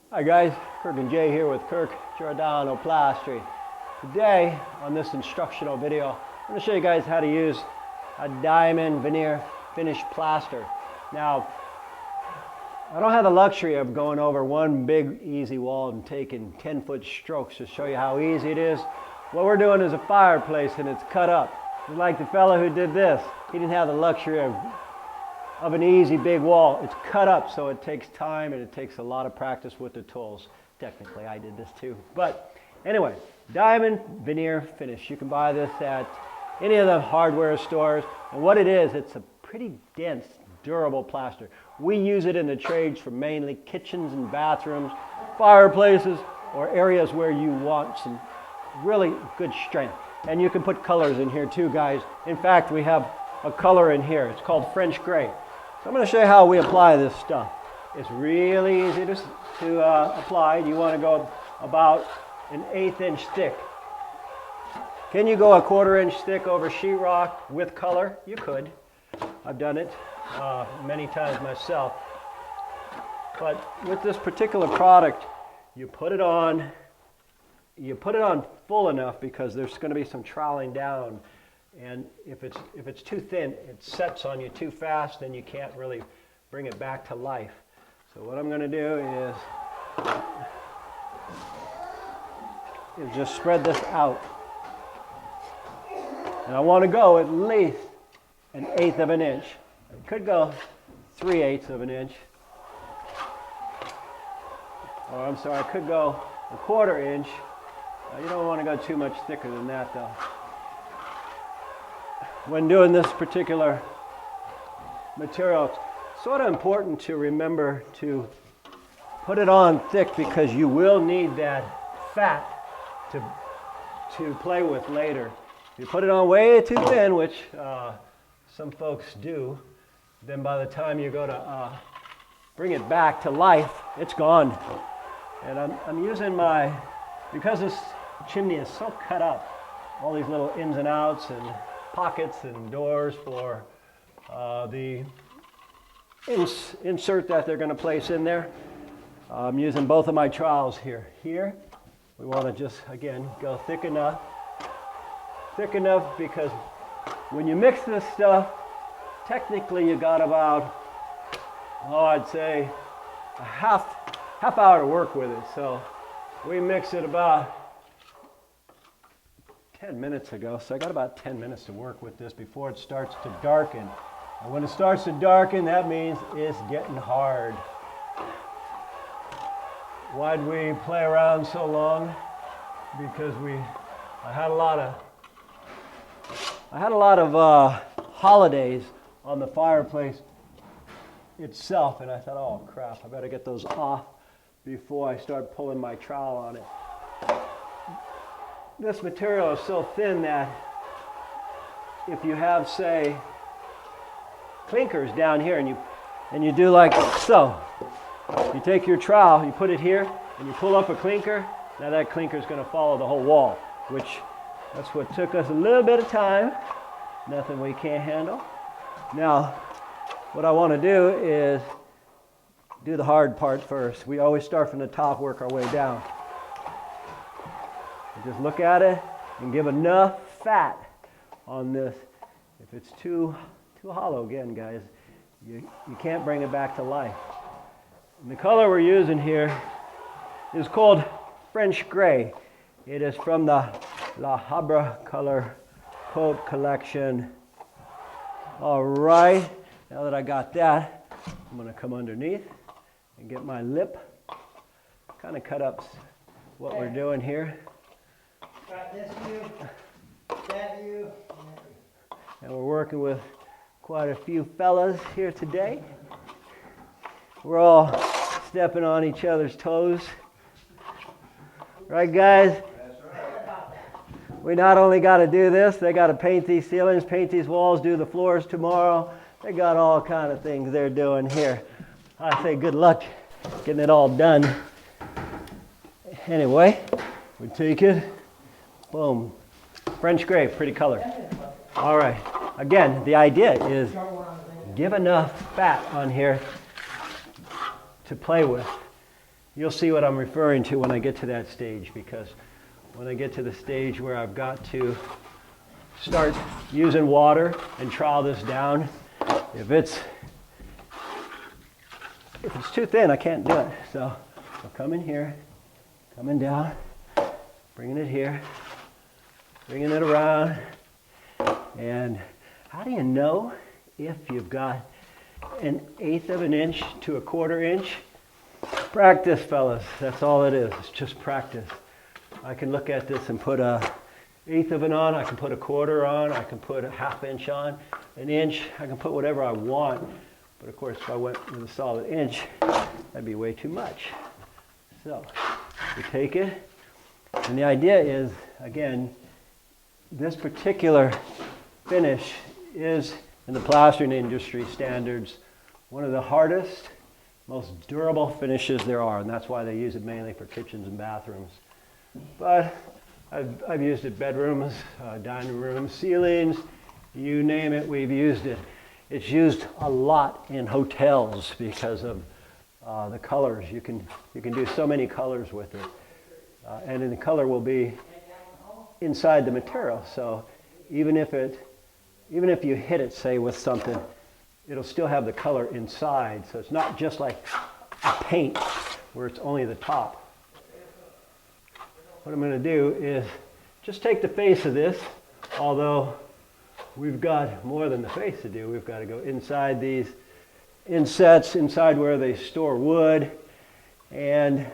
Hi guys, Kirk and Jay here with Kirk, Giordano Plastering. Today on this instructional video, I'm going to show you guys how to use a diamond veneer finished plaster. Now, I don't have the luxury of going over one big easy wall and taking 10-foot strokes to show you how easy it is. What we're doing is a fireplace and it's cut up. Just like the fellow who did this, he didn't have the luxury of an easy big wall. It's cut up, so it takes time and it takes a lot of practice with the tools. Technically, I did this too. But anyway, diamond veneer finish. You can buy this at any of the hardware stores. And what it is, it's a pretty dense, durable plaster. We use it in the trades for mainly kitchens and bathrooms, fireplaces, or areas where you want some really good strength. And you can put colors in here too, guys. In fact, we have a color in here. It's called French gray. So I'm going to show you how we apply this stuff. It's really easy to apply. You want to go about an 1/8 inch thick. Can you go a 1/4 inch thick over sheetrock with color? You could. I've done it many times myself. But with this particular product, you put it on full enough because there's going to be some troweling down. And if it's too thin, it sets on you too fast, then you can't really bring it back to life. So what I'm going to do is just spread this out. And I want to go at least an 1/8 of an inch. It could go 3/8 of an inch. Or I'm sorry, I could go a 1/4 inch. You don't want to go too much thicker than that though. When doing this particular material, it's sort of important to remember to put it on thick because you will need that fat to play with later. If you put it on way too thin, which some folks do, then by the time you go to bring it back to life, it's gone. And I'm using because this chimney is so cut up, all these little ins and outs and pockets and doors for the insert that they're going to place in there. I'm using both of my trowels here. Here, we want to just, again, go thick enough because when you mix this stuff, technically you got about, I'd say a half hour to work with it. So we mix it about 10 minutes ago, so I got about 10 minutes to work with this before it starts to darken. And when it starts to darken, that means it's getting hard. Why'd we play around so long? Because I had a lot of holidays on the fireplace itself, and I thought, oh crap, I better get those off before I start pulling my trowel on it. This material is so thin that if you have, say, clinkers down here and you do like so, you take your trowel, you put it here, and you pull up a clinker, now that clinker is going to follow the whole wall, which that's what took us a little bit of time. Nothing we can't handle. Now, what I want to do is do the hard part first. We always start from the top, work our way down. Just look at it and give enough fat on this. If it's too hollow, again, guys, you can't bring it back to life. And the color we're using here is called French Gray. It is from the La Habra Color Coat Collection. All right, now that I got that, I'm going to come underneath and get my lip. Kind of cut up what we're doing here. Got this view, that view. And we're working with quite a few fellas here today. We're all stepping on each other's toes. Right, guys? That's right. We not only got to do this, they got to paint these ceilings, paint these walls, do the floors tomorrow. They got all kind of things they're doing here. I say good luck getting it all done. Anyway, we take it. Boom. French gray, pretty color. All right. Again, the idea is give enough fat on here to play with. you'll see what I'm referring to when I get to that stage, because when I get to the stage where I've got to start using water and trowel this down, if it's too thin, I can't do it. So I'll come in here, coming down, bringing it here, bringing it around. And how do you know if you've got 1/8 of an inch to 1/4 inch? Practice, fellas. That's all it is. It's just practice. I can look at this and put 1/8 of an on. I can put 1/4 on. I can put 1/2 inch on, 1 inch. I can put whatever I want. But of course, if I went with a solid inch, that'd be way too much. So we take it, and the idea is, again, this particular finish is, in the plastering industry standards, one of the hardest, most durable finishes there are, and that's why they use it mainly for kitchens and bathrooms. But I've used it bedrooms, dining rooms, ceilings, you name it, we've used it. It's used a lot in hotels because of the colors. You can do so many colors with it, and then the color will be inside the material. So even if you hit it, say, with something, it'll still have the color inside. So it's not just like a paint where it's only the top. What I'm going to do is just take the face of this, although we've got more than the face to do. We've got to go inside these insets, inside where they store wood, and a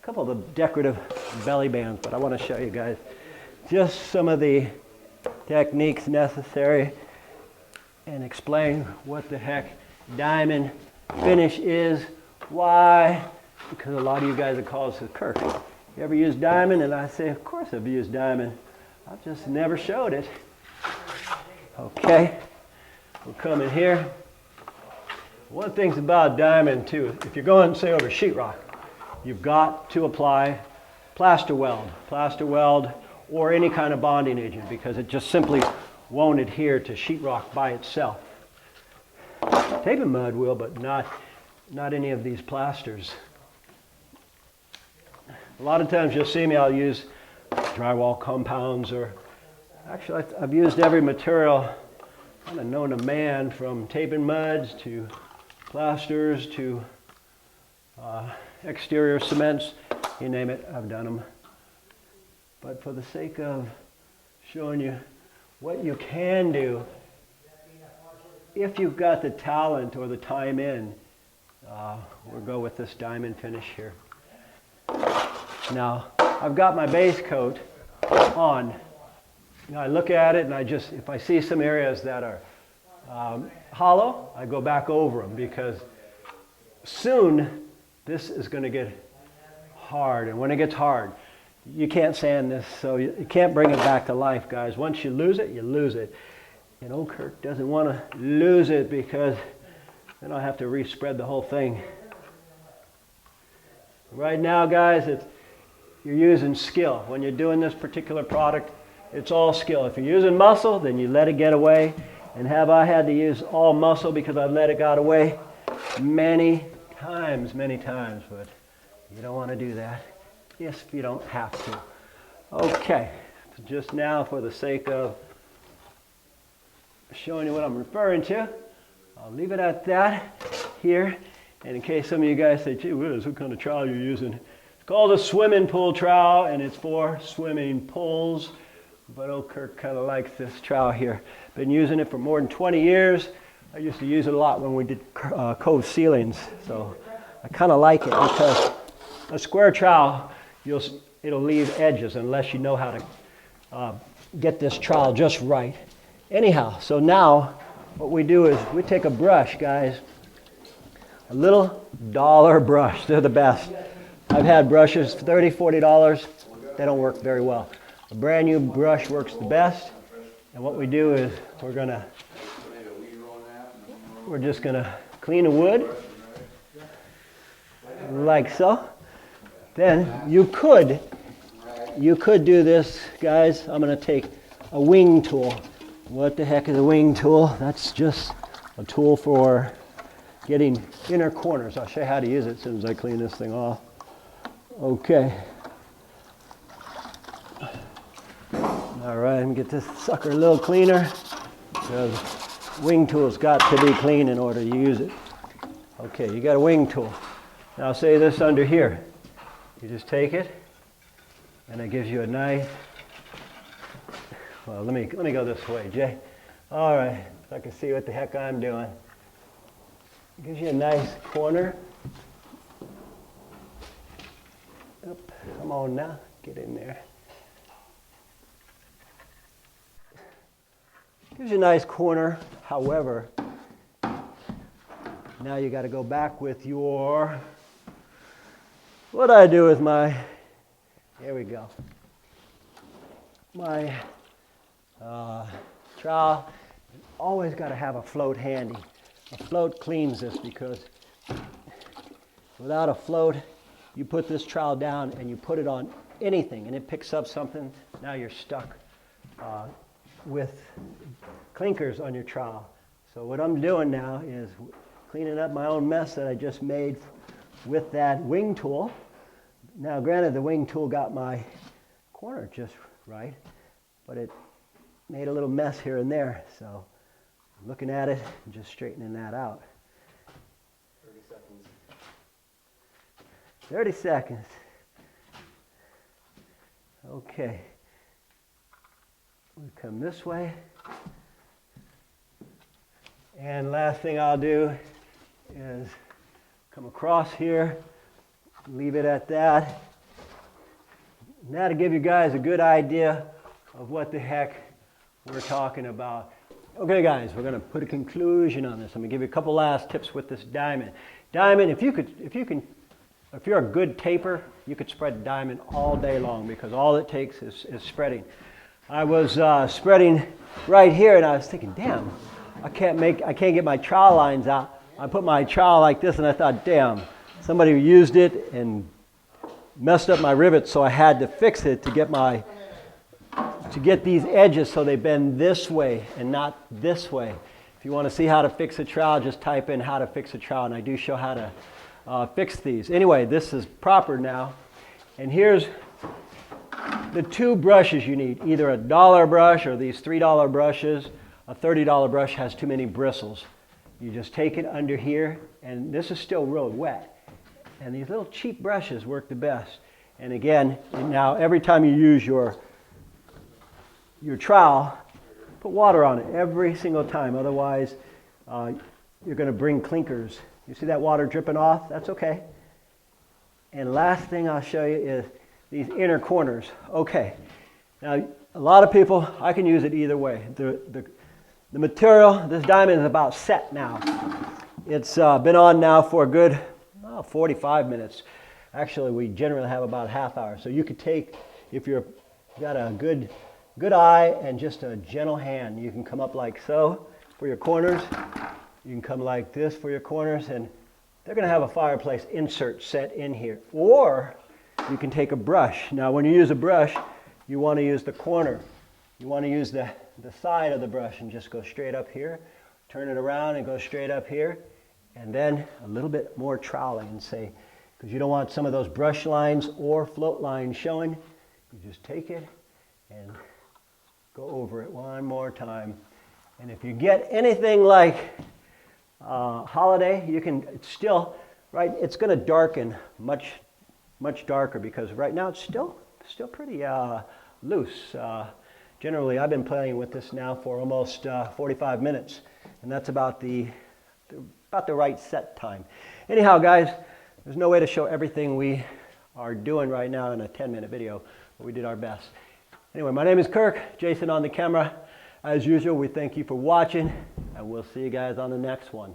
couple of the decorative belly bands. But I want to show you guys just some of the techniques necessary and explain what the heck diamond finish is. Why? Because a lot of you guys have called us, Kirk, you ever use diamond? And I say, of course I've used diamond. I've just never showed it. Okay, we'll come in here. One thing's about diamond too, if you're going, say, over sheetrock, you've got to apply plaster weld, or any kind of bonding agent, because it just simply won't adhere to sheetrock by itself. Tape and mud will, but not any of these plasters. A lot of times you'll see me, I'll use drywall compounds, or actually I've used every material kind of known to man, from tape and muds to plasters to exterior cements, you name it, I've done them. But for the sake of showing you what you can do, if you've got the talent or the time in, we'll go with this diamond finish here. Now, I've got my base coat on. Now I look at it and if I see some areas that are hollow, I go back over them, because soon this is going to get hard. And when it gets hard, you can't sand this, so you can't bring it back to life, guys. Once you lose it, you lose it. And old Kirk doesn't want to lose it, because then I'll have to respread the whole thing. Right now, guys, you're using skill. When you're doing this particular product, it's all skill. If you're using muscle, then you let it get away. And have I had to use all muscle because I've let it get away? Many times, but you don't want to do that if you don't have to. Okay, so just now, for the sake of showing you what I'm referring to, I'll leave it at that here. And in case some of you guys say, gee whiz, what kind of trowel are you using? It's called a swimming pool trowel, and it's for swimming pools. But old Kirk kind of likes this trowel here. Been using it for more than 20 years. I used to use it a lot when we did cove ceilings. So I kind of like it, because a square trowel, it'll leave edges unless you know how to get this trowel just right. Anyhow, so now what we do is we take a brush, guys, a little dollar brush. They're the best. I've had brushes for $30, $40. They don't work very well. A brand new brush works the best. And what we do is we're just gonna clean the wood like so. Then you could do this, guys. I'm gonna take a wing tool. What the heck is a wing tool? That's just a tool for getting inner corners. I'll show you how to use it as soon as I clean this thing off. Okay. All right, let me get this sucker a little cleaner because wing tool's got to be clean in order to use it. Okay, you got a wing tool. Now say this under here. You just take it and it gives you a nice, well, let me go this way, Jay. All right, so I can see what the heck I'm doing. It gives you a nice corner. Oop, come on now, get in there. Gives you a nice corner, however, now you got to go back with your, what I do with my, here we go, my trowel. Always got to have a float handy. A float cleans this because without a float, you put this trowel down and you put it on anything and it picks up something, now you're stuck with clinkers on your trowel. So what I'm doing now is cleaning up my own mess that I just made with that wing tool. Now granted, the wing tool got my corner just right, but it made a little mess here and there. So looking at it and just straightening that out. 30 seconds. 30 seconds. Okay. We come this way. And last thing I'll do is come across here, leave it at that. Now to give you guys a good idea of what the heck we're talking about. Okay guys, we're going to put a conclusion on this. I'm going to give you a couple last tips with this diamond. Diamond, if you're a good taper, you could spread diamond all day long because all it takes is spreading. I was spreading right here and I was thinking, damn, I can't get my trowel lines out. I put my trowel like this and I thought, damn, somebody used it and messed up my rivets, so I had to fix it to get these edges so they bend this way and not this way. If you want to see how to fix a trowel, just type in how to fix a trowel and I do show how to fix these. Anyway, this is proper now. And here's the two brushes you need, either a $1 brush or these $3 brushes. A $30 brush has too many bristles. You just take it under here, and this is still real wet. And these little cheap brushes work the best. And again, now every time you use your trowel, put water on it every single time. Otherwise, you're going to bring clinkers. You see that water dripping off? That's okay. And last thing I'll show you is these inner corners. Okay. Now, a lot of people, I can use it either way. The material, this diamond is about set now. It's been on now for a good 45 minutes. Actually, we generally have about a half hour. So you could take, if you've got a good eye and just a gentle hand, you can come up like so for your corners. You can come like this for your corners, and they're going to have a fireplace insert set in here. Or you can take a brush. Now, when you use a brush, you want to use the corner. You want to use the side of the brush and just go straight up here. Turn it around and go straight up here. And then a little bit more troweling and say, because you don't want some of those brush lines or float lines showing. You just take it and go over it one more time. And if you get anything like holiday, you can, it's still, right, it's going to darken much darker because right now it's still pretty loose. Generally, I've been playing with this now for almost 45 minutes, and that's about the right set time. Anyhow, guys, there's no way to show everything we are doing right now in a 10-minute video, but we did our best. Anyway, my name is Kirk, Jason on the camera. As usual, we thank you for watching, and we'll see you guys on the next one.